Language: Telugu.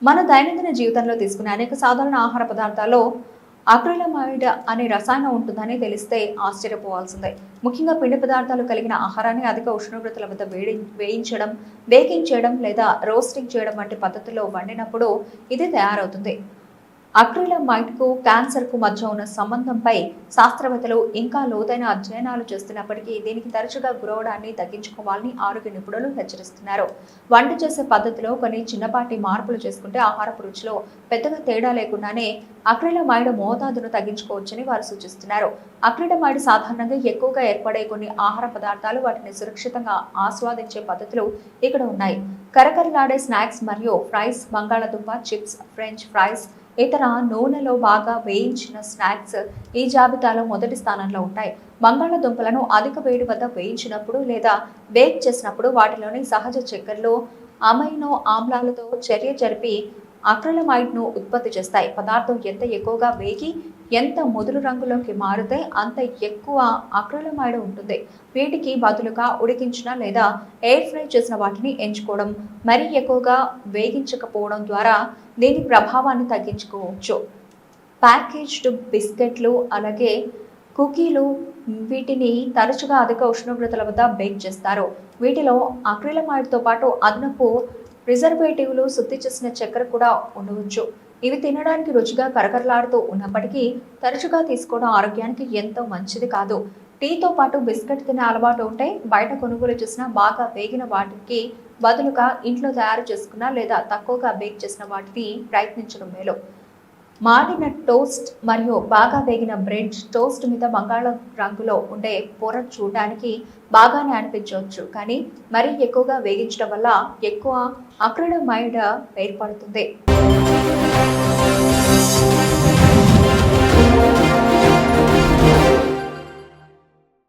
మన దైనందిన జీవితంలో తీసుకునే అనేక సాధారణ ఆహార పదార్థాల్లో అక్రిలమైడ్ అనే రసాయనం ఉంటుందని తెలిస్తే ఆశ్చర్యపోవాల్సిందే. ముఖ్యంగా పిండి పదార్థాలు కలిగిన ఆహారాన్ని అధిక ఉష్ణోగ్రతల వద్ద వేయించడం, బేకింగ్ చేయడం లేదా రోస్టింగ్ చేయడం వంటి పద్ధతుల్లో వండినప్పుడు ఇది తయారవుతుంది. అక్రిలమైడ్కు క్యాన్సర్కు మధ్య ఉన్న సంబంధంపై శాస్త్రవేత్తలు ఇంకా లోతైన అధ్యయనాలు చేస్తున్నప్పటికీ దీనికి తరచుగా గురవడాన్ని తగ్గించుకోవాలని ఆరోగ్య నిపుణులు హెచ్చరిస్తున్నారు. వంట చేసే పద్ధతిలో కొన్ని చిన్నపాటి మార్పులు చేసుకుంటే ఆహారపు రుచిలో పెద్దగా తేడా లేకుండానే అక్రిలమైడ్ మోతాదును తగ్గించుకోవచ్చని వారు సూచిస్తున్నారు. అక్రిలమైడ్ సాధారణంగా ఎక్కువగా ఏర్పడే కొన్ని ఆహార పదార్థాలు వాటిని సురక్షితంగా ఆస్వాదించే పద్ధతులు ఇక్కడ ఉన్నాయి. కరకరలాడే స్నాక్స్ మరియు ఫ్రైస్, బంగాళాదుంప చిప్స్, ఫ్రెంచ్ ఫ్రైస్, ఇతర నూనెలో బాగా వేయించిన స్నాక్స్ ఈ జాబితాలో మొదటి స్థానంలో ఉంటాయి. బంగాళాదుంపలను అధిక వేడి వద్ద వేయించినప్పుడు లేదా బేక్ చేసినప్పుడు వాటిలోని సహజ చక్కెరలు అమైనో ఆమ్లాలతో చర్య జరిపి అక్రిలమైడ్ను ఉత్పత్తి చేస్తాయి. పదార్థం ఎంత ఎక్కువగా వేగి ఎంత ముదురు రంగులోకి మారితే అంత ఎక్కువ అక్రిలమైడ్ ఉంటుంది. వీటికి బదులుగా ఉడికించిన లేదా ఎయిర్ ఫ్రై చేసిన వాటిని ఎంచుకోవడం, మరీ ఎక్కువగా వేగించకపోవడం ద్వారా దీని ప్రభావాన్ని తగ్గించుకోవచ్చు. ప్యాకేజ్డ్ బిస్కెట్లు అలాగే కుకీలు వీటిని తరచుగా అధిక ఉష్ణోగ్రతల వద్ద బేక్ చేస్తారు. వీటిలో అక్రిలమైడ్తో పాటు అదనపు ప్రిజర్వేటివ్లు, శుద్ధి చేసిన చక్కెర కూడా ఉండవచ్చు. ఇవి తినడానికి రుచిగా కరకరలాడుతూ ఉన్నప్పటికీ తరచుగా తీసుకోవడం ఆరోగ్యానికి ఎంతో మంచిది కాదు. టీతో పాటు బిస్కెట్ తినే అలవాటు ఉంటే బయట కొనుగోలు చేసిన బాగా వేగిన వాటికి బదులుగా ఇంట్లో తయారు చేసుకున్న లేదా తక్కువగా బేక్ చేసిన వాటిని ప్రయత్నించడం మేలు. మాడిన టోస్ట్ మరియు బాగా వేగిన బ్రెడ్ టోస్ట్ మీద బంగాళ రంగులో ఉండే పొర చూడడానికి బాగానే అనిపించవచ్చు, కానీ మరీ ఎక్కువగా వేగించడం వల్ల ఎక్కువ అక్రిలమైడ్ ఏర్పడుతుంది.